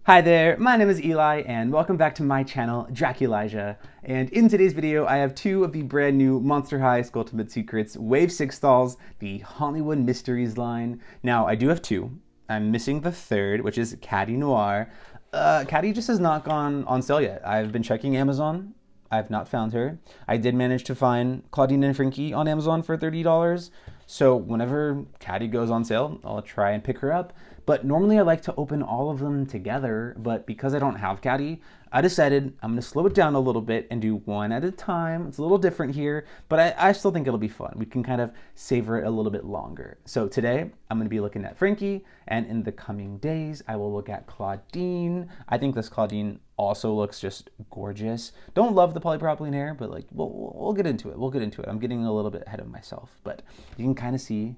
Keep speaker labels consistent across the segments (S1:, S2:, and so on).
S1: Hi there, my name is Eli and welcome back to my channel, Draculijah. And in today's video, I have two of the brand new Monster High Skulltimate Secrets Wave 6 dolls, the Hauntlywood Mysteries line. Now, I do have two. I'm missing the third, which is Catty Noir. Catty just has not gone on sale yet. I've been checking Amazon. I've not found her. I did manage to find Clawdeen and Frankie on Amazon for $30. So whenever Catty goes on sale, I'll try and pick her up. But normally I like to open all of them together, but because I don't have Catty, I decided I'm gonna slow it down a little bit and do one at a time. It's a little different here, but I still think it'll be fun. We can kind of savor it a little bit longer. So today, I'm gonna be looking at Frankie, and in the coming days, I will look at Clawdeen. I think this Clawdeen also looks just gorgeous. Don't love the polypropylene hair, but like, we'll get into it. We'll get into it. I'm getting a little bit ahead of myself, but you can kind of see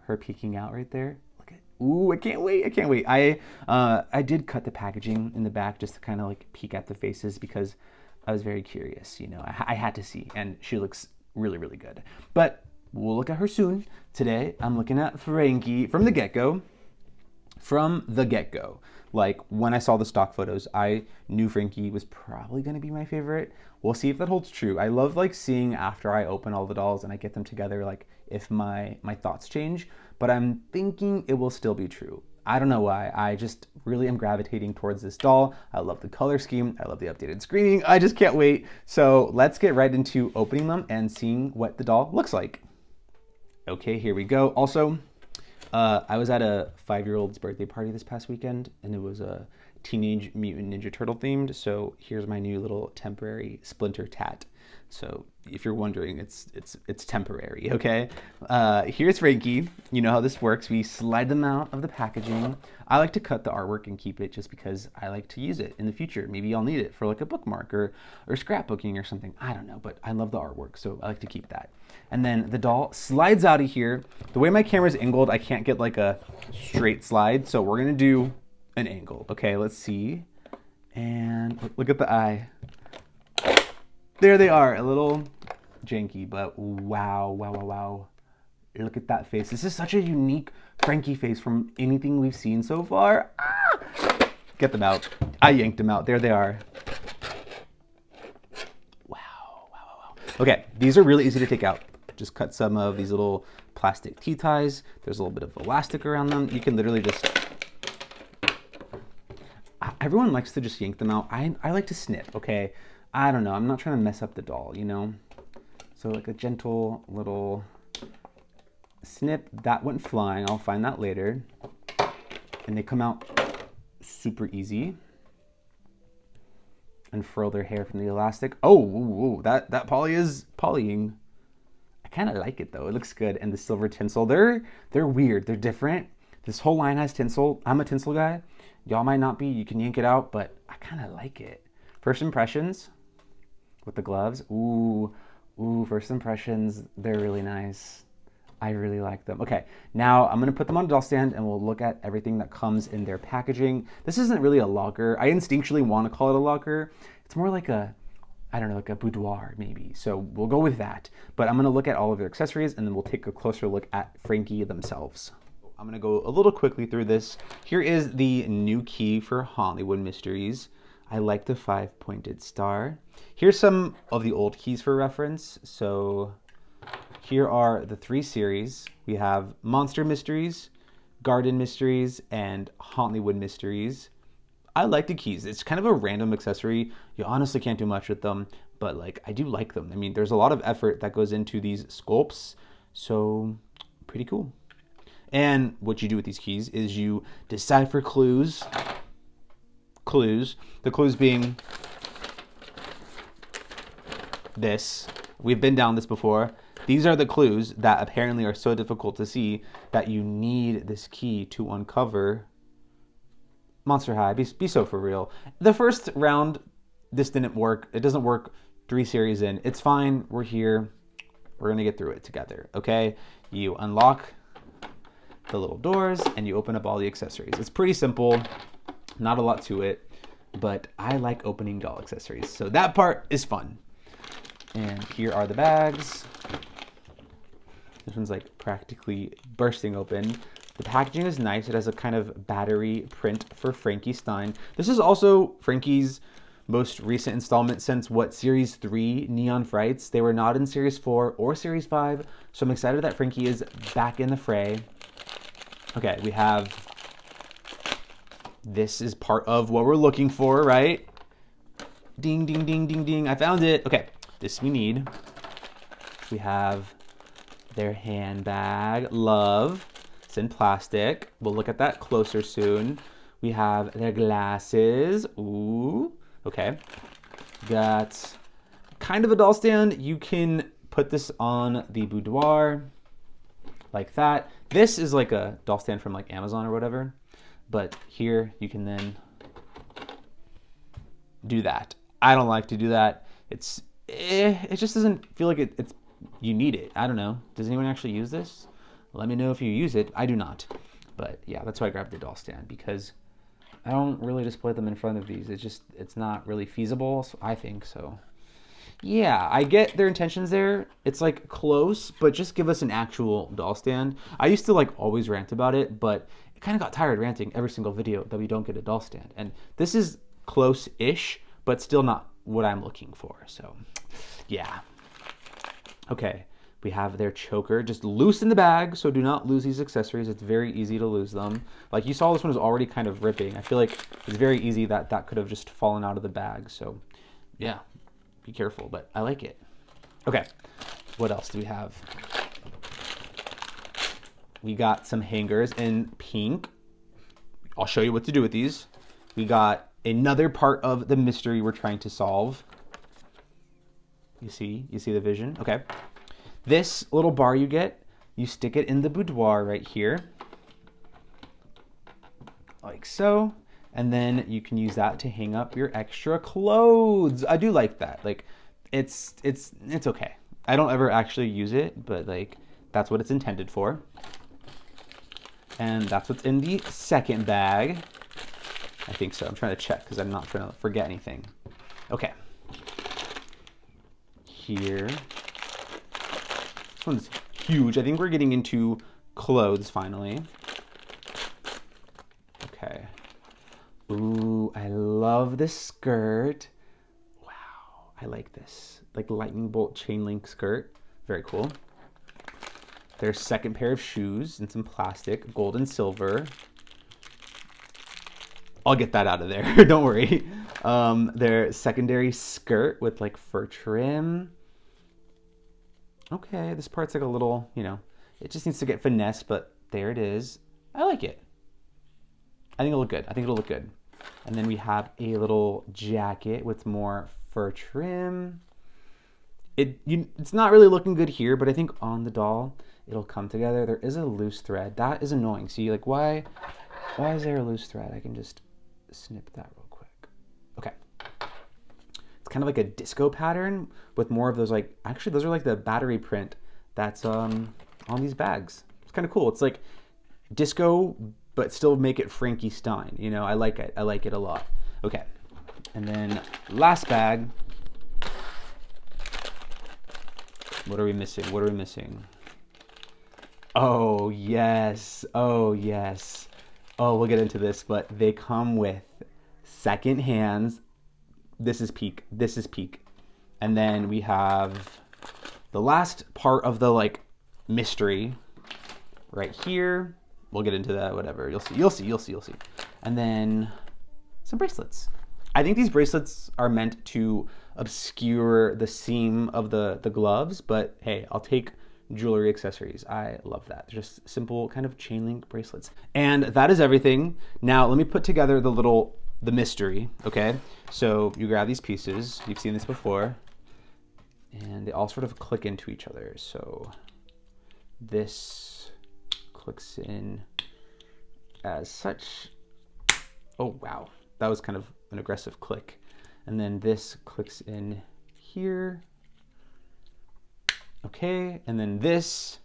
S1: her peeking out right there. Ooh, I can't wait, I can't wait. I did cut the packaging in the back just to kind of like peek at the faces because I was very curious, you know, I had to see, and she looks really, really good. But we'll look at her soon. Today, I'm looking at Frankie from the get-go. Like, when I saw the stock photos, I knew Frankie was probably going to be my favorite. We'll see if that holds true. I love, like, seeing after I open all the dolls and I get them together, like, if my thoughts change. But I'm thinking it will still be true. I don't know why. I just really am gravitating towards this doll. I love the color scheme. I love the updated screening. I just can't wait. So let's get right into opening them and seeing what the doll looks like. Okay, here we go. Also, I was at a 5-year-old's birthday party this past weekend, and it was a Teenage Mutant Ninja Turtle themed. So here's my new little temporary Splinter tat. So if you're wondering, it's temporary, okay? Here's Frankie. You know how this works. We slide them out of the packaging. I like to cut the artwork and keep it just because I like to use it in the future. Maybe I'll need it for like a bookmark or scrapbooking or something. I don't know, but I love the artwork, so I like to keep that. And then the doll slides out of here. The way my camera's angled, I can't get like a straight slide, so we're gonna do an angle. Okay, let's see. And look at the eye. There they are, a little janky, but wow, wow, wow, wow. Look at that face. This is such a unique Frankie face from anything we've seen so far. Ah! Get them out. I yanked them out. There they are. Wow, wow, wow, wow. Okay, these are really easy to take out. Just cut some of these little plastic T-ties. There's a little bit of elastic around them. You can literally just... Everyone likes to just yank them out. I like to snip, okay? I don't know. I'm not trying to mess up the doll, you know? So like a gentle little snip. That went flying. I'll find that later. And they come out super easy. Unfurl their hair from the elastic. Oh, ooh, that poly is polying. I kind of like it though. It looks good. And the silver tinsel, they're weird. They're different. This whole line has tinsel. I'm a tinsel guy. Y'all might not be. You can yank it out, but I kind of like it. First impressions with the gloves. Ooh, first impressions. They're really nice. I really like them. Okay, now I'm gonna put them on a doll stand and we'll look at everything that comes in their packaging. This isn't really a locker. I instinctually want to call it a locker. It's more like a, I don't know, like a boudoir maybe. So we'll go with that. But I'm gonna look at all of their accessories and then we'll take a closer look at Frankie themselves. I'm gonna go a little quickly through this. Here is the new key for Hauntlywood Mysteries. I like the 5-pointed star. Here's some of the old keys for reference. So here are the 3 series. We have Monster Mysteries, Garden Mysteries, and Hauntlywood Mysteries. I like the keys. It's kind of a random accessory. You honestly can't do much with them, but like I do like them. I mean, there's a lot of effort that goes into these sculpts, so pretty cool. And what you do with these keys is you decipher clues. The clues being this. We've been down this before. These are the clues that apparently are so difficult to see that you need this key to uncover Monster High. Be so for real. The first round, this didn't work. It doesn't work 3 series in. It's fine. We're here. We're going to get through it together, okay? You unlock the little doors and you open up all the accessories. It's pretty simple. Not a lot to it, but I like opening doll accessories. So that part is fun. And here are the bags. This one's like practically bursting open. The packaging is nice. It has a kind of battery print for Frankie Stein. This is also Frankie's most recent installment since what, Series 3 Neon Frights. They were not in Series 4 or Series 5, so I'm excited that Frankie is back in the fray. Okay, we have, this is part of what we're looking for, right? Ding, ding, ding, ding, ding, I found it. Okay, this we need. We have their handbag, love. It's in plastic. We'll look at that closer soon. We have their glasses, ooh. Okay, got kind of a doll stand. You can put this on the boudoir like that. This is like a doll stand from like Amazon or whatever, but here you can then do that. I don't like to do that. It just doesn't feel like it's you need it. I don't know. Does anyone actually use this? Let me know if you use it. I do not, but yeah, that's why I grabbed the doll stand, because I don't really display them in front of these. It's not really feasible, I think, so. Yeah, I get their intentions there. It's like close, but just give us an actual doll stand. I used to like always rant about it, but it kind of got tired ranting every single video that we don't get a doll stand. And this is close-ish, but still not what I'm looking for, so yeah. Okay. We have their choker just loose in the bag, so do not lose these accessories. It's very easy to lose them. Like you saw, this one was already kind of ripping. I feel like it's very easy that that could have just fallen out of the bag. So yeah, be careful, but I like it. Okay, what else do we have? We got some hangers in pink. I'll show you what to do with these. We got another part of the mystery we're trying to solve. You see the vision? Okay. This little bar you get, you stick it in the boudoir right here, like so, and then you can use that to hang up your extra clothes. I do like that. Like, it's okay. I don't ever actually use it, but like, that's what it's intended for. And that's what's in the second bag. I think so. I'm trying to check because I'm not trying to forget anything. Okay. Here. This one's huge. I think we're getting into clothes finally. Okay. Ooh, I love this skirt. Wow, I like this. Like lightning bolt chain link skirt. Very cool. Their second pair of shoes in some plastic, gold and silver. I'll get that out of there, don't worry. Their secondary skirt with like fur trim. Okay, this part's like a little, you know, it just needs to get finesse, but there it is. I like it. I think it'll look good. I think it'll look good. And then we have a little jacket with more fur trim. It's not really looking good here, but I think on the doll, it'll come together. There is a loose thread. That is annoying. See, like, why is there a loose thread? I can just snip that real quick. Okay. It's kind of like a disco pattern with more of those, like, actually those are like the battery print that's on these bags. It's kind of cool. It's like disco, but still make it Frankie Stein. You know, I like it. I like it a lot. Okay. And then last bag. What are we missing? What are we missing? Oh, yes. Oh, yes. Oh, we'll get into this, but they come with second hands. This is peak. This is peak. And then we have the last part of the like mystery right here. We'll get into that, whatever. You'll see. And then some bracelets. I think these bracelets are meant to obscure the seam of the gloves, but hey, I'll take jewelry accessories. I love that. They're just simple kind of chain link bracelets. And that is everything. Now let me put together the mystery, okay? So you grab these pieces, you've seen this before, and they all sort of click into each other. So this clicks in as such. Oh, wow. That was kind of an aggressive click. And then this clicks in here. Okay, and then this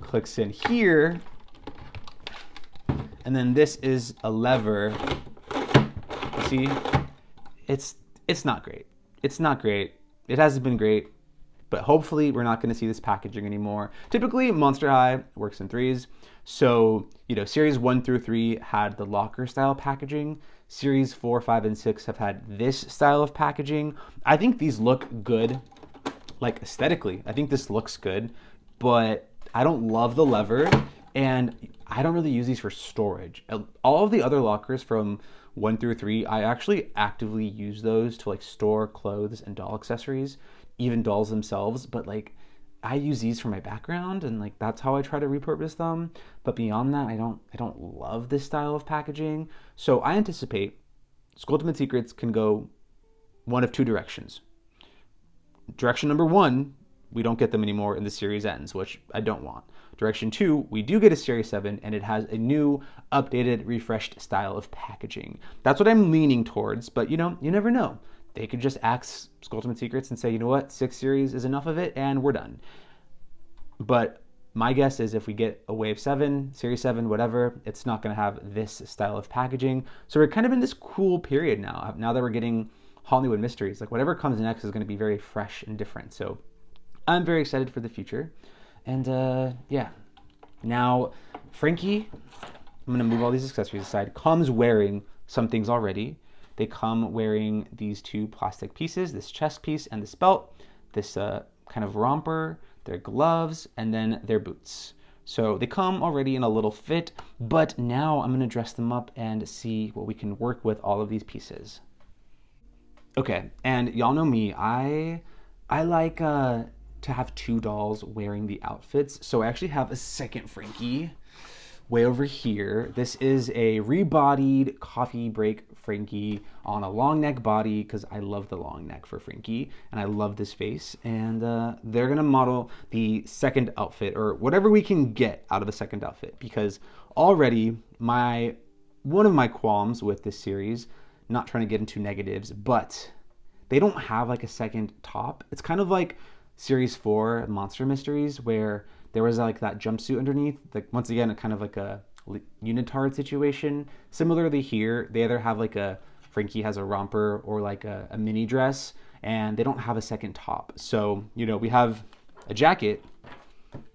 S1: clicks in here. And then this is a lever. See, it's not great. It's not great. It hasn't been great. but hopefully we're not going to see this packaging anymore. Typically, Monster High works in threes. So, series 1 through 3 had the locker style packaging. Series 4, 5, and 6 have had this style of packaging. I think these look good, like aesthetically. I think this looks good, but I don't love the lever, and I don't really use these for storage. All of the other lockers from 1 through 3, I actually actively use those to like store clothes and doll accessories, even dolls themselves, but like I use these for my background, and like that's how I try to repurpose them. But beyond that, I don't love this style of packaging. So I anticipate Skulltimate Secrets can go one of two directions. Direction number 1, we don't get them anymore and the series ends, which I don't want. Direction 2, we do get a Series 7 and it has a new, updated, refreshed style of packaging. That's what I'm leaning towards, but you never know. They could just axe Skulltimate Secrets and say, you know what, 6 series is enough of it and we're done. But my guess is if we get a Wave 7, Series 7, whatever, it's not going to have this style of packaging. So we're kind of in this cool period now that we're getting Hauntlywood Mysteries. Like whatever comes next is going to be very fresh and different. So I'm very excited for the future. And yeah, now Frankie, I'm going to move all these accessories aside, comes wearing some things already. They come wearing these 2 plastic pieces, this chest piece and this belt, this kind of romper, their gloves, and then their boots. So they come already in a little fit, but now I'm going to dress them up and see what we can work with all of these pieces. Okay, and y'all know me, I like to have 2 dolls wearing the outfits, so I actually have a second Frankie way over here. This is a rebodied coffee break Frankie on a long neck body because I love the long neck for Frankie and I love this face. And they're gonna model the second outfit or whatever we can get out of a second outfit, because already one of my qualms with this series, not trying to get into negatives, but they don't have like a second top. It's kind of like Series 4 Monster Mysteries where there was like that jumpsuit underneath, like once again, kind of like a unitard situation. Similarly here, they either have like Frankie has a romper or like a mini dress, and they don't have a second top. So, we have a jacket,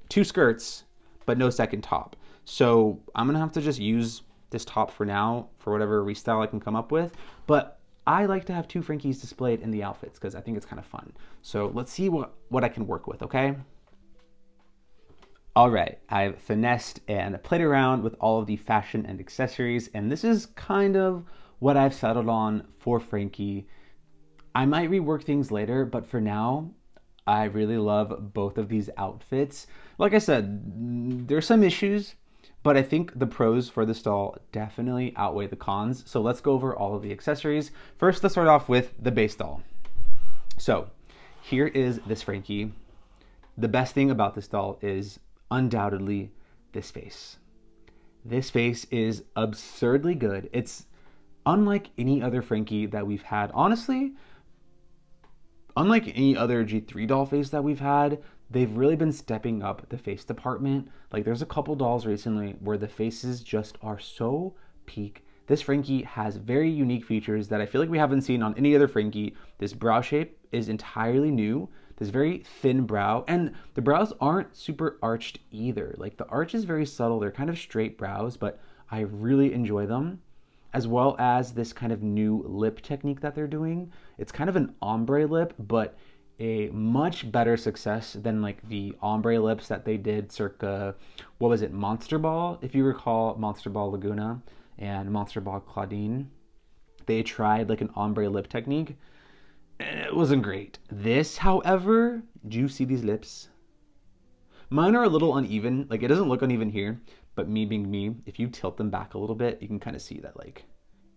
S1: 2 skirts, but no second top. So I'm gonna have to just use this top for now for whatever restyle I can come up with. But I like to have 2 Frankies displayed in the outfits because I think it's kind of fun. So let's see what I can work with, okay? All right, I've finessed and played around with all of the fashion and accessories, and this is kind of what I've settled on for Frankie. I might rework things later, but for now, I really love both of these outfits. Like I said, there's some issues, but I think the pros for this doll definitely outweigh the cons. So let's go over all of the accessories. First, let's start off with the base doll. So here is this Frankie. The best thing about this doll is undoubtedly this face. This face is absurdly good. It's unlike any other Frankie that we've had. Honestly, unlike any other G3 doll face that we've had, they've really been stepping up the face department. Like there's a couple dolls recently where the faces just are so peak. This Frankie has very unique features that I feel like we haven't seen on any other Frankie. This brow shape is entirely new. This very thin brow, and the brows aren't super arched either. Like the arch is very subtle. They're kind of straight brows, but I really enjoy them. As well as this kind of new lip technique that they're doing. It's kind of an ombre lip, but a much better success than like the ombre lips that they did circa, what was it, Monster Ball? If you recall Monster Ball Laguna and Monster Ball Clawdeen, they tried like an ombre lip technique. It wasn't great. This, however, do you see these lips? Mine are a little uneven. Like it doesn't look uneven here, but me being me, if you tilt them back a little bit, you can kind of see that like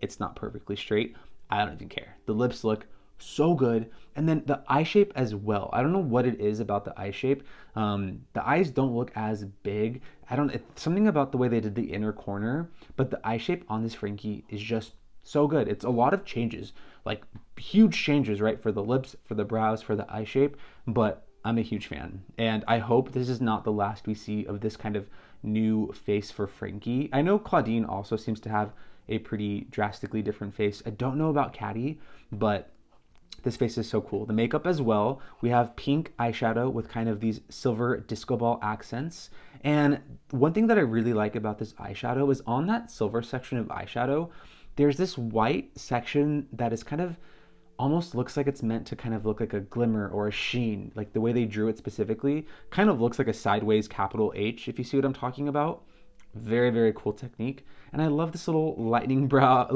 S1: it's not perfectly straight. I don't even care. The lips look so good. And then the eye shape as well. I don't know what it is about the eye shape. The eyes don't look as big. It's something about the way they did the inner corner, but the eye shape on this Frankie is just so good. It's a lot of changes, like huge changes, right? For the lips, for the brows, for the eye shape, but I'm a huge fan. And I hope this is not the last we see of this kind of new face for Frankie. I know Clawdeen also seems to have a pretty drastically different face. I don't know about Catty, but This face is so cool. The makeup as well. We have pink eyeshadow with kind of these silver disco ball accents. And one thing that I really like about this eyeshadow is on that silver section of eyeshadow, there's this white section that is kind of almost looks like it's meant to kind of look like a glimmer or a sheen. Like the way they drew it specifically kind of looks like a sideways capital H, if you see what I'm talking about. Very, very cool technique. And I love this little lightning bolt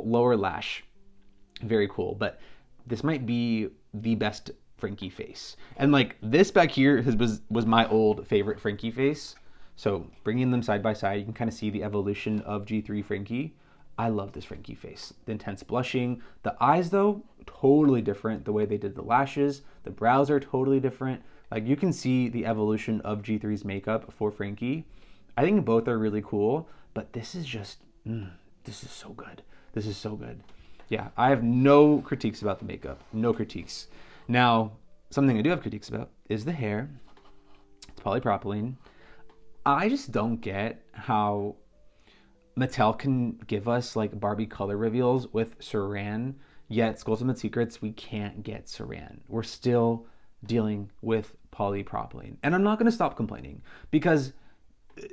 S1: lower lash. Very cool. But this might be the best Frankie face. And like this back here was my old favorite Frankie face. So bringing them side by side, you can kind of see the evolution of G3 Frankie. I love this Frankie face. The intense blushing. The eyes though, totally different. The way they did the lashes, the brows are totally different. Like you can see the evolution of G3's makeup for Frankie. I think both are really cool, but this is just, this is so good. This is so good. Yeah, I have no critiques about the makeup. No critiques. Now, something I do have critiques about is the hair. It's polypropylene. I just don't get how Mattel can give us like Barbie color reveals with Saran, yet Skulltimate Secrets, we can't get Saran. We're still dealing with polypropylene. And I'm not going to stop complaining because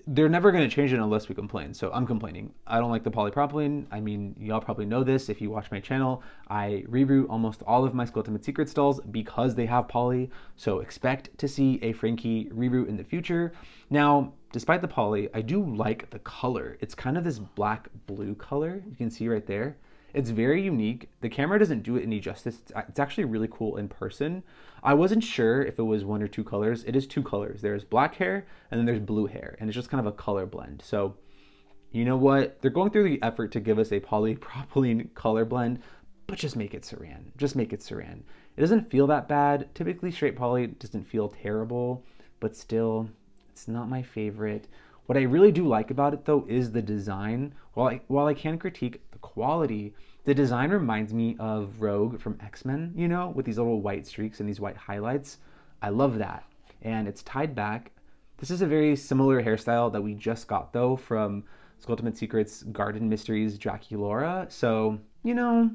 S1: they're never going to change it unless we complain. So I'm complaining. I don't like the polypropylene. I mean, y'all probably know this if you watch my channel. I reroute almost all of my Skulltimate Secrets dolls because they have poly. So expect to see a Frankie reroute in the future. Now, despite the poly, I do like the color. It's kind of this black blue color. You can see right there. It's very unique. The camera doesn't do it any justice. It's actually really cool in person. I wasn't sure if it was one or two colors. It is two colors. There's black hair and then there's blue hair, and it's just kind of a color blend. So you know what? They're going through the effort to give us a polypropylene color blend, but just make it Saran. Just make it Saran. It doesn't feel that bad. Typically straight poly doesn't feel terrible, but still, it's not my favorite. What I really do like about it though is the design. While I can critique the quality, the design reminds me of Rogue from X-Men, you know, with these little white streaks and these white highlights. I love that. And it's tied back. This is a very similar hairstyle that we just got though from Skulltimate Secrets Garden Mysteries Draculaura. So, you know,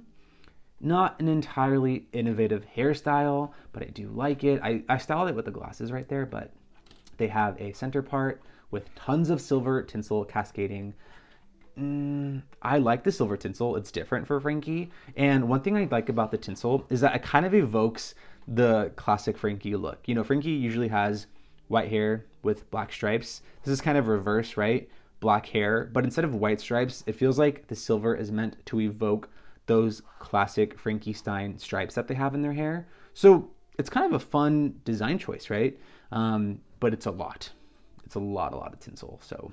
S1: not an entirely innovative hairstyle, but I do like it. I styled it with the glasses right there, but they have a center part with tons of silver tinsel cascading. I like the silver tinsel. It's different for Frankie. And one thing I like about the tinsel is that it kind of evokes the classic Frankie look. You know, Frankie usually has white hair with black stripes. This is kind of reverse, right? Black hair, but instead of white stripes, it feels like the silver is meant to evoke those classic Frankie Stein stripes that they have in their hair. So it's kind of a fun design choice, right? But it's a lot. It's a lot of tinsel. So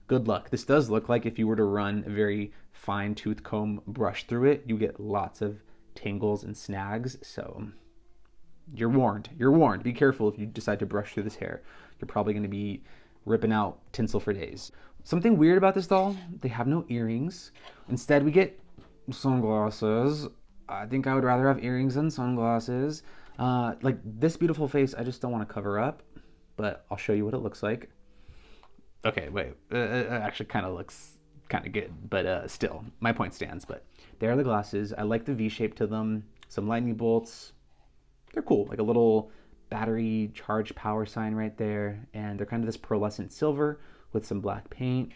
S1: good luck. This does look like if you were to run a very fine tooth comb brush through it, you get lots of tangles and snags. So you're warned. You're warned. Be careful if you decide to brush through this hair. You're probably going to be ripping out tinsel for days. Something weird about this doll, they have no earrings. Instead, we get sunglasses. I think I would rather have earrings than sunglasses. Like this beautiful face, I just don't want to cover up, but I'll show you what it looks like. Okay, wait, it actually kind of looks kind of good, but still, my point stands. But there are the glasses. I like the V shape to them. Some lightning bolts. They're cool, like a little battery charge power sign right there. And they're kind of this pearlescent silver with some black paint.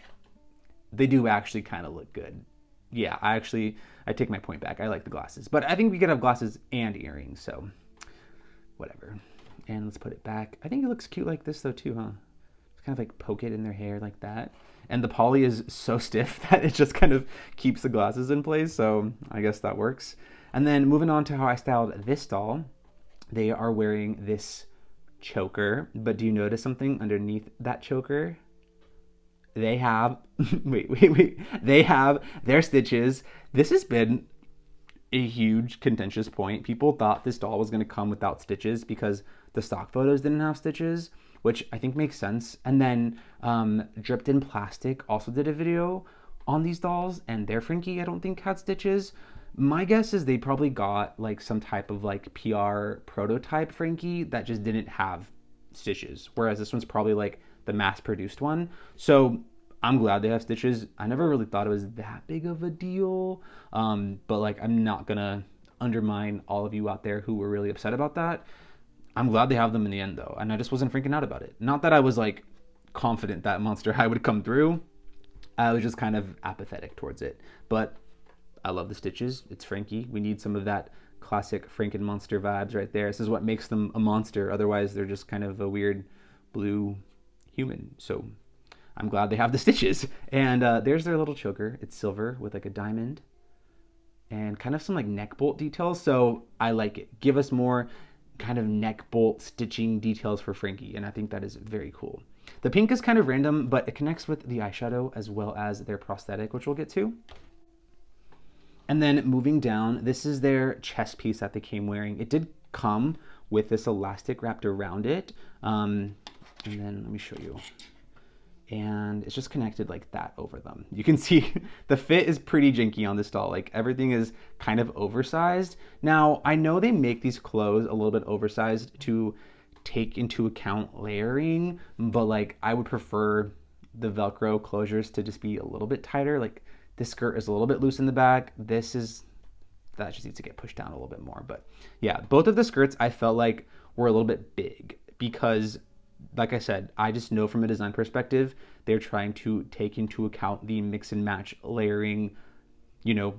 S1: They do actually kind of look good. Yeah, I take my point back. I like the glasses. But I think we could have glasses and earrings, so whatever. And let's put it back. I think it looks cute like this though too, huh? Kind of like poke it in their hair like that. And the poly is so stiff that it just kind of keeps the glasses in place. So I guess that works. And then moving on to how I styled this doll, they are wearing this choker. But do you notice something underneath that choker? They have, wait. They have their stitches. This has been a huge contentious point. People thought this doll was going to come without stitches because the stock photos didn't have stitches, which I think makes sense. And then Dripped in Plastic also did a video on these dolls, and their Frankie I don't think had stitches. My guess is they probably got like some type of like PR prototype Frankie that just didn't have stitches, whereas this one's probably like the mass-produced one. So I'm glad they have stitches. I never really thought it was that big of a deal, but like I'm not gonna undermine all of you out there who were really upset about that. I'm glad they have them in the end though, and I just wasn't freaking out about it. Not that I was like confident that Monster High would come through. I was just kind of apathetic towards it. But I love the stitches. It's Frankie. We need some of that classic Franken-monster vibes right there. This is what makes them a monster. Otherwise, they're just kind of a weird blue human. So I'm glad they have the stitches. And there's their little choker. It's silver with like a diamond and kind of some like neck bolt details. So I like it. Give us more kind of neck bolt stitching details for Frankie. And I think that is very cool. The pink is kind of random, but it connects with the eyeshadow as well as their prosthetic, which we'll get to. And then moving down, this is their chest piece that they came wearing. It did come with this elastic wrapped around it. And then let me show you. And it's just connected like that over them. You can see the fit is pretty janky on this doll. Like everything is kind of oversized. Now, I know they make these clothes a little bit oversized to take into account layering, but like I would prefer the Velcro closures to just be a little bit tighter. Like this skirt is a little bit loose in the back. That just needs to get pushed down a little bit more. But yeah, both of the skirts I felt like were a little bit big because, like I said, I just know from a design perspective, they're trying to take into account the mix and match layering, you know,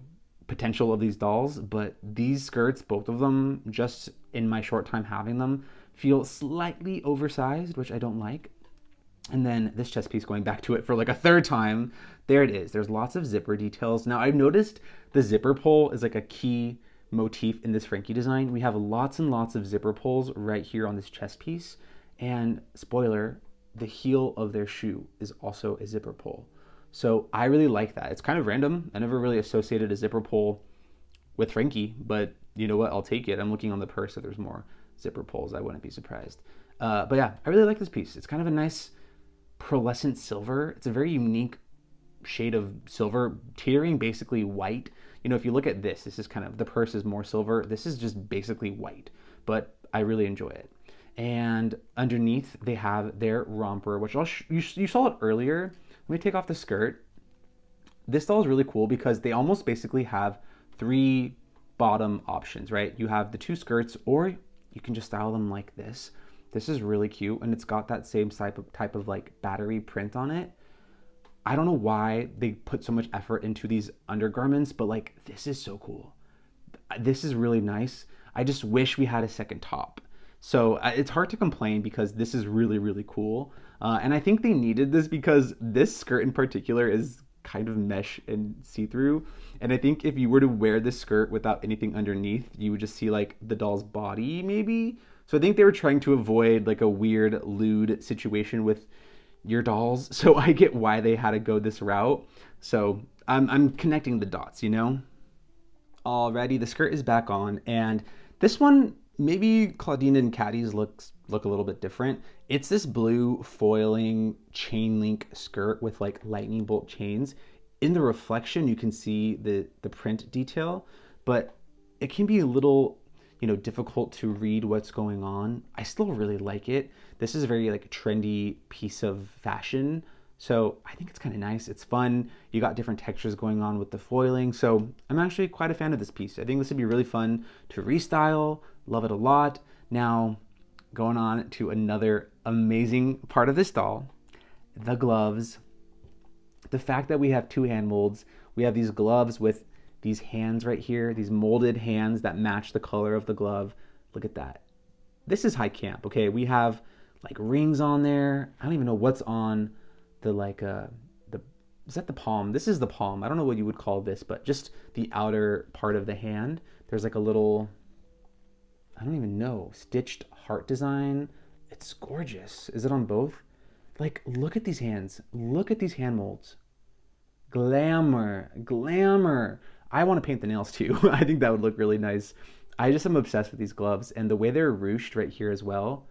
S1: potential of these dolls. But these skirts, both of them, just in my short time having them, feel slightly oversized, which I don't like. And then this chest piece, going back to it for like a third time, there it is. There's lots of zipper details. Now I've noticed the zipper pull is like a key motif in this Frankie design. We have lots and lots of zipper pulls right here on this chest piece. And spoiler, the heel of their shoe is also a zipper pull. So I really like that. It's kind of random. I never really associated a zipper pull with Frankie, but you know what? I'll take it. I'm looking on the purse if there's more zipper pulls. I wouldn't be surprised. But yeah, I really like this piece. It's kind of a nice pearlescent silver. It's a very unique shade of silver, teetering basically white. You know, if you look at this is kind of, the purse is more silver. This is just basically white, but I really enjoy it. And underneath they have their romper, which you saw it earlier. Let me take off the skirt. This doll is really cool because they almost basically have three bottom options, right? You have the two skirts, or you can just style them like this. This is really cute, and it's got that same type of like battery print on it. I don't know why they put so much effort into these undergarments, but like this is so cool. This is really nice. I just wish we had a second top. So it's hard to complain because this is really, really cool. And I think they needed this because this skirt in particular is kind of mesh and see-through. And I think if you were to wear this skirt without anything underneath, you would just see like the doll's body maybe. So I think they were trying to avoid like a weird lewd situation with your dolls. So I get why they had to go this route. So I'm connecting the dots, you know? Alrighty, the skirt is back on, and this one, maybe Clawdeen and Catty's look a little bit different. It's this blue foiling chain link skirt with like lightning bolt chains. In the reflection, you can see the print detail, but it can be a little, you know, difficult to read what's going on. I still really like it. This is a very like trendy piece of fashion. So I think it's kind of nice. It's fun. You got different textures going on with the foiling. So I'm actually quite a fan of this piece. I think this would be really fun to restyle. Love it a lot. Now, going on to another amazing part of this doll, the gloves. The fact that we have two hand molds. We have these gloves with these hands right here, these molded hands that match the color of the glove. Look at that. This is high camp, okay? We have like rings on there. I don't even know what's on the like is that the palm? This is the palm. I don't know what you would call this, but just the outer part of the hand. There's like a little, I don't even know, stitched heart design. It's gorgeous. Is it on both? Like, look at these hands. Look at these hand molds. Glamour, glamour. I want to paint the nails too. I think that would look really nice. I just am obsessed with these gloves, and the way they're ruched right here as well.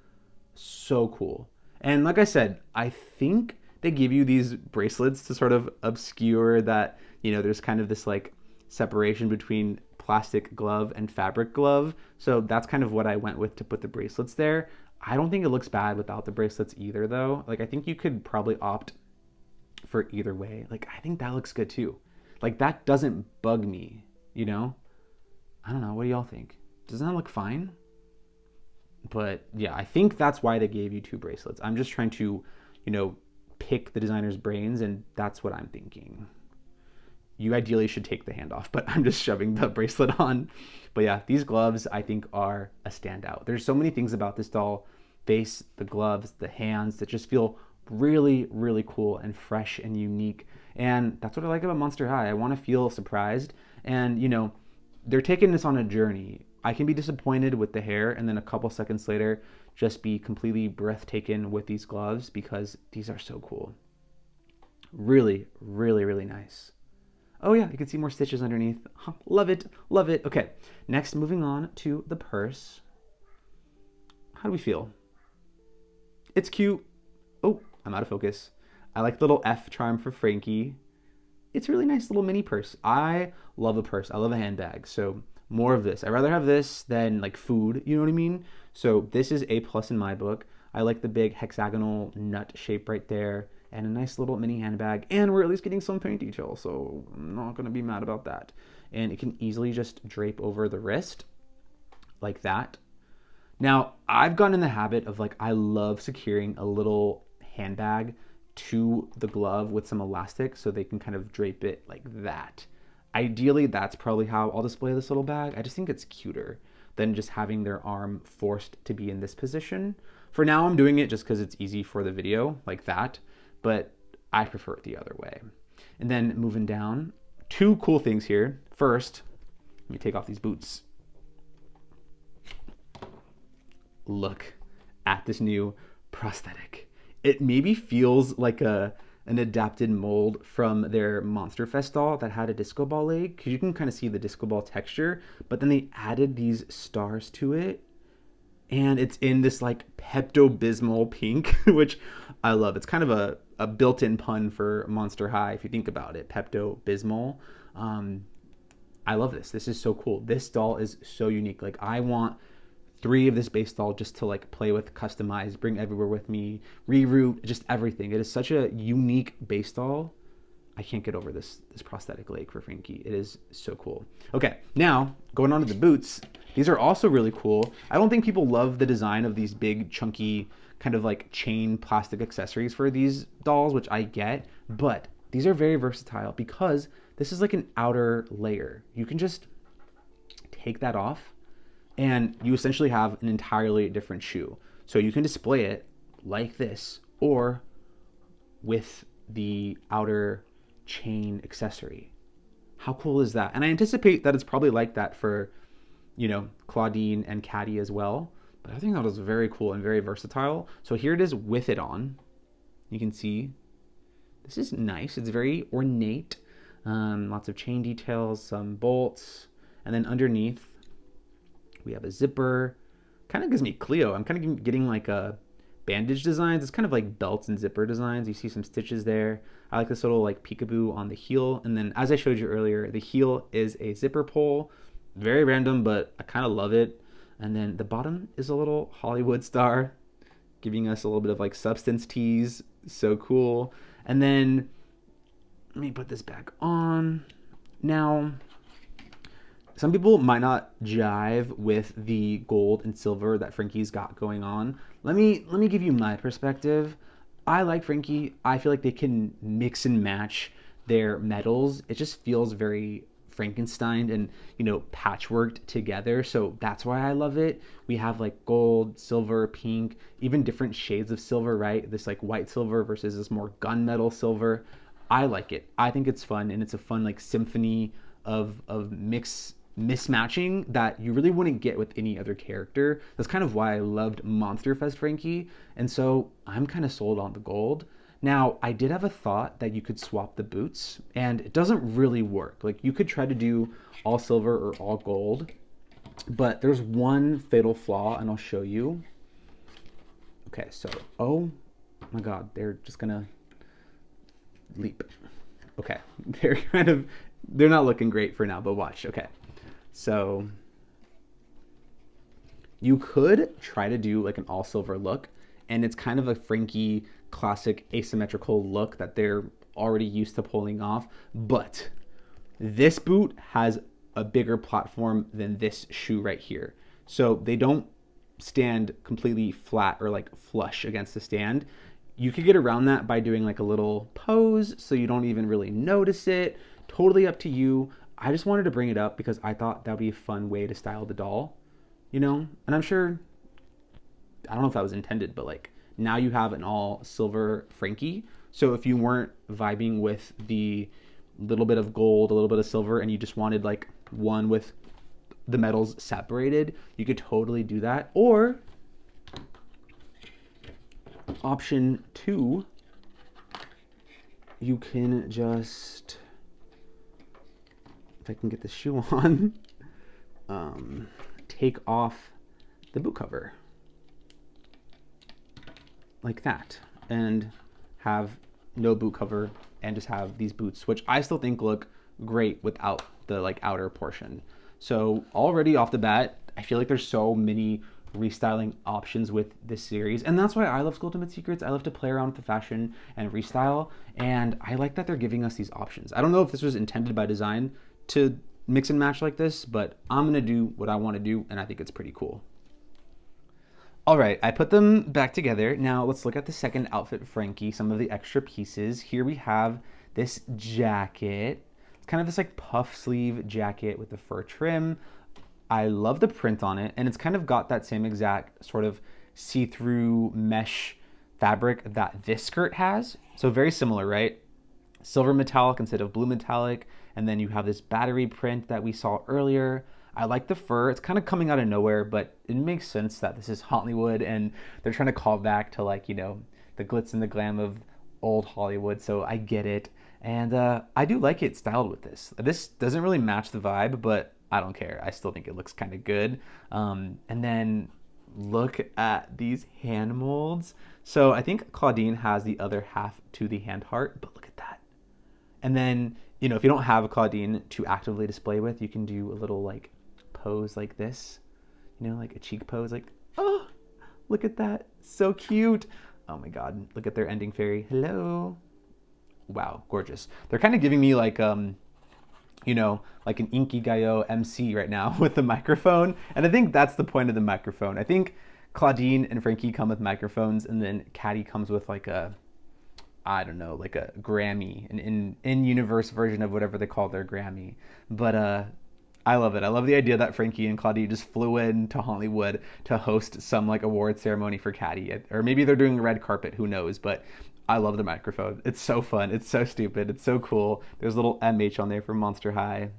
S1: So cool. And like I said, I think they give you these bracelets to sort of obscure that, you know, there's kind of this like separation between plastic glove and fabric glove. So that's kind of what I went with to put the bracelets there. I don't think it looks bad without the bracelets either though. Like I think you could probably opt for either way. Like I think that looks good too. Like that doesn't bug me, you know? I don't know. What do y'all think? Doesn't that look fine? But yeah, I think that's why they gave you 2 bracelets. I'm just trying to, pick the designer's brains, and that's what I'm thinking. You ideally should take the hand off, but I'm just shoving the bracelet on. But yeah, these gloves I think are a standout. There's so many things about this doll face, the gloves, the hands that just feel really, really cool and fresh and unique. And that's what I like about Monster High. I want to feel surprised. And, they're taking this on a journey. I can be disappointed with the hair and then a couple seconds later just be completely breathtaking with these gloves because these are so cool. Really, really, really nice. Oh yeah, you can see more stitches underneath. Love it, love it. Okay, next moving on to the purse. How do we feel? It's cute. Oh, I'm out of focus. I like the little F charm for Frankie. It's a really nice little mini purse. I love a purse. I love a handbag. So more of this. I'd rather have this than like food. You know what I mean? So this is A+ in my book. I like the big hexagonal nut shape right there and a nice little mini handbag. And we're at least getting some paint detail. So I'm not going to be mad about that. And it can easily just drape over the wrist like that. Now, I've gotten in the habit of I love securing a little handbag to the glove with some elastic so they can kind of drape it like that. Ideally, that's probably how I'll display this little bag. I just think it's cuter than just having their arm forced to be in this position. For now, I'm doing it just because it's easy for the video, like that, but I prefer it the other way. And then moving down, 2 cool things here. First, let me take off these boots. Look at this new prosthetic. It maybe feels like an adapted mold from their Monster Fest doll that had a disco ball leg, because you can kind of see the disco ball texture, but then they added these stars to it, and it's in this Pepto-Bismol pink, which I love. It's kind of a built-in pun for Monster High, if you think about it, Pepto-Bismol. I love this. This is so cool. This doll is so unique. I want 3 of this base doll just to play with, customize, bring everywhere with me, reroute, just everything. It is such a unique base doll. I can't get over this prosthetic leg for Frankie. It is so cool. Okay, now going on to the boots. These are also really cool. I don't think people love the design of these big, chunky, kind of chain plastic accessories for these dolls, which I get, but these are very versatile because this is an outer layer. You can just take that off and you essentially have an entirely different shoe. So you can display it like this or with the outer chain accessory. How cool is that? And I anticipate that it's probably like that for, Clawdeen and Catty as well. But I think that was very cool and very versatile. So here it is with it on. You can see this is nice. It's very ornate. Lots of chain details, some bolts, and then underneath we have a zipper. Kind of gives me Cleo. I'm kind of getting a bandage designs. It's kind of like belts and zipper designs. You see some stitches there. I like this little peekaboo on the heel. And then as I showed you earlier, the heel is a zipper pull. Very random, but I kind of love it. And then the bottom is a little Hauntlywood star, giving us a little bit of substance tease. So cool. And then let me put this back on. Now, some people might not jive with the gold and silver that Frankie's got going on. Let me give you my perspective. I like Frankie. I feel like they can mix and match their metals. It just feels very Frankenstein and, patchworked together. So that's why I love it. We have gold, silver, pink, even different shades of silver, right? This white silver versus this more gunmetal silver. I like it. I think it's fun, and it's a fun symphony of mismatching that you really wouldn't get with any other character. That's kind of why I loved Monster Fest Frankie, and so I'm kind of sold on the gold. Now, I did have a thought that you could swap the boots, and it doesn't really work. You could try to do all silver or all gold, but there's one fatal flaw, and I'll show you. Okay, so, oh my god, they're just gonna leap. Okay, they're not looking great for now, but watch. Okay, so you could try to do an all silver look, and it's kind of a Frankie classic asymmetrical look that they're already used to pulling off, but this boot has a bigger platform than this shoe right here. So they don't stand completely flat or like flush against the stand. You could get around that by doing like a little pose so you don't even really notice it. Totally up to you. I just wanted to bring it up because I thought that would be a fun way to style the doll, you know? And I'm sure, I don't know if that was intended, but like now you have an all silver Frankie. So if you weren't vibing with the little bit of gold, a little bit of silver, and you just wanted like one with the metals separated, you could totally do that. Or option 2, you can just, if I can get the shoe on, take off the boot cover like that and have no boot cover and just have these boots, which I still think look great without the like outer portion. So already off the bat, I feel like there's so many restyling options with this series, and that's why I love Skulltimate Secrets. I love to play around with the fashion and restyle, and I like that they're giving us these options. I don't know if this was intended by design to mix and match like this, but I'm gonna do what I want to do, and I think it's pretty cool. All right, I put them back together. Now let's look at the second outfit, Frankie, some of the extra pieces. Here we have this jacket. It's kind of this like puff sleeve jacket with the fur trim. I love the print on it, and it's kind of got that same exact sort of see-through mesh fabric that this skirt has. So very similar, right? Silver metallic instead of blue metallic, and then you have this battery print that we saw earlier. I like the fur. It's kind of coming out of nowhere, but it makes sense that this is Hauntlywood and they're trying to call back to like, you know, the glitz and the glam of old Hollywood. So I get it. And I do like it styled with this. This doesn't really match the vibe, but I don't care. I still think it looks kind of good. And then look at these hand molds. So I think Clawdeen has the other half to the hand heart, but look at that. And then, you know, if you don't have a Clawdeen to actively display with, you can do a little like pose like this, you know, like a cheek pose, like, oh, look at that, so cute. Oh my god, look at their ending fairy. Hello. Wow, gorgeous. They're kind of giving me like you know, like an Inkigayo MC right now with the microphone, and I think that's the point of the microphone. I think Clawdeen and Frankie come with microphones, and then Catty comes with like a, I don't know, like a Grammy, an in-universe version of whatever they call their Grammy. But I love it. I love the idea that Frankie and Clawdeen just flew in to Hauntlywood to host some like award ceremony for Catty. Or maybe they're doing a red carpet, who knows, but I love the microphone. It's so fun. It's so stupid. It's so cool. There's a little MH on there for Monster High.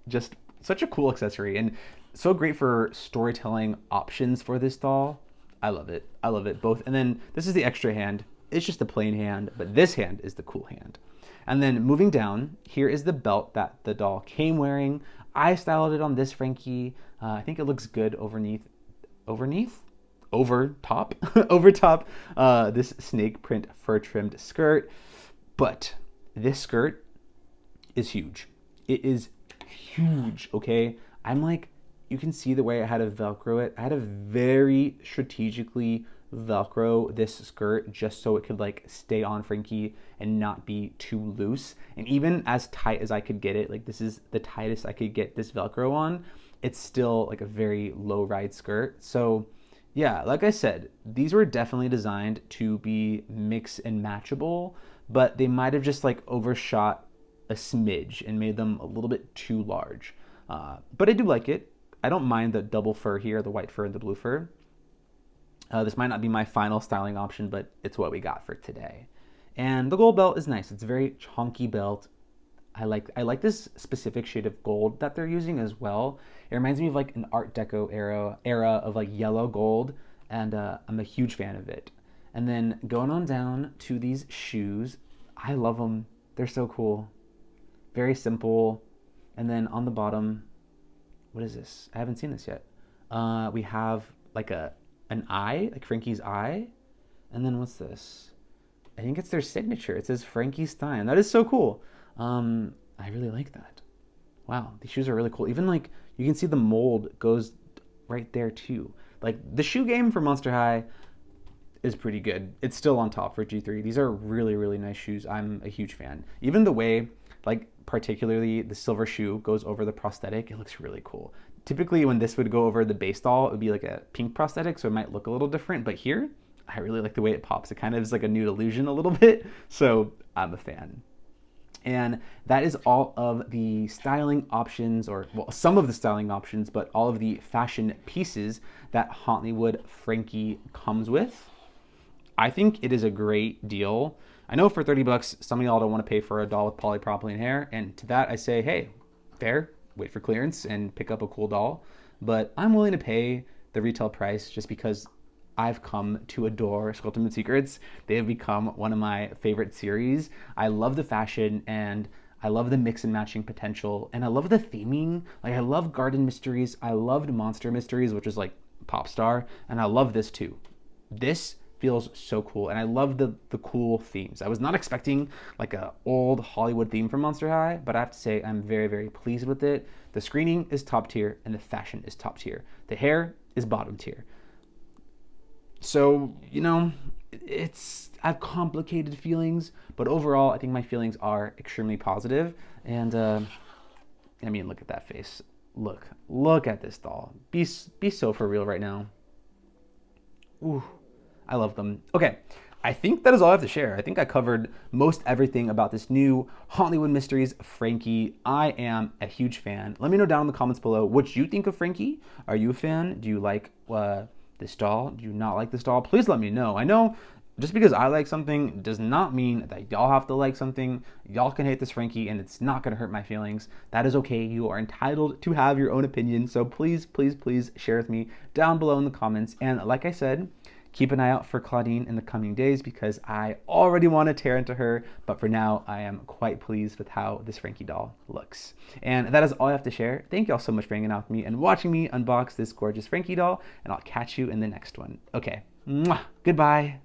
S1: Just such a cool accessory and so great for storytelling options for this doll. I love it. I love it both. And then this is the extra hand. It's just a plain hand, but this hand is the cool hand. And then moving down, here is the belt that the doll came wearing. I styled it on this Frankie. I think it looks good over top, over top this snake print fur trimmed skirt. But this skirt is huge. It is huge, okay? I'm like, you can see the way I had to Velcro it. I had to very strategically Velcro this skirt just so it could like stay on Frankie and not be too loose. And even as tight as I could get it, like this is the tightest I could get this Velcro on, it's still like a very low ride skirt. So yeah, like I said, these were definitely designed to be mix and matchable, but they might have just like overshot a smidge and made them a little bit too large. But I do like it. I don't mind the double fur here, the white fur and the blue fur. This might not be my final styling option, but it's what we got for today. And the gold belt is nice. It's a very chunky belt. I like this specific shade of gold that they're using as well. It reminds me of like an Art Deco era of like yellow gold, and I'm a huge fan of it. And then going on down to these shoes, I love them. They're so cool. Very simple. And then on the bottom, what is this? I haven't seen this yet. We have like an eye, like Frankie's eye. And then what's this? I think it's their signature. It says Frankie Stein. That is so cool. I really like that. Wow, these shoes are really cool. Even like you can see the mold goes right there too. Like the shoe game for Monster High is pretty good. It's still on top for G3. These are really, really nice shoes. I'm a huge fan. Even the way like particularly the silver shoe goes over the prosthetic. It looks really cool. Typically when this would go over the base doll, it would be like a pink prosthetic, so it might look a little different, but here, I really like the way it pops. It kind of is like a nude illusion a little bit, so I'm a fan. And that is all of the styling options, or well, some of the styling options, but all of the fashion pieces that Hauntlywood Frankie comes with. I think it is a great deal. I know for 30 bucks, some of y'all don't want to pay for a doll with polypropylene hair, and to that I say, hey, fair, wait for clearance and pick up a cool doll. But I'm willing to pay the retail price just because I've come to adore Skulltimate Secrets. They have become one of my favorite series. I love the fashion, and I love the mix and matching potential, and I love the theming. Like, I love Garden Mysteries. I loved Monster Mysteries, which is like Popstar, and I love this too. This feels so cool, and I love the cool themes. I was not expecting like a old Hollywood theme from Monster High, but I have to say I'm very, very pleased with it. The screening is top tier, and the fashion is top tier. The hair is bottom tier. So, you know, I have complicated feelings, but overall, I think my feelings are extremely positive. And, I mean, look at that face. Look at this doll. Be so for real right now. Ooh, I love them. Okay, I think that is all I have to share. I think I covered most everything about this new Hauntlywood Mysteries Frankie. I am a huge fan. Let me know down in the comments below what you think of Frankie. Are you a fan? Do you like this doll? Do you not like this doll? Please let me know. I know just because I like something does not mean that y'all have to like something. Y'all can hate this Frankie and it's not going to hurt my feelings. That is okay. You are entitled to have your own opinion. So please, please, please share with me down below in the comments. And like I said, keep an eye out for Clawdeen in the coming days because I already want to tear into her. But for now, I am quite pleased with how this Frankie doll looks. And that is all I have to share. Thank you all so much for hanging out with me and watching me unbox this gorgeous Frankie doll. And I'll catch you in the next one. Okay. Mwah. Goodbye.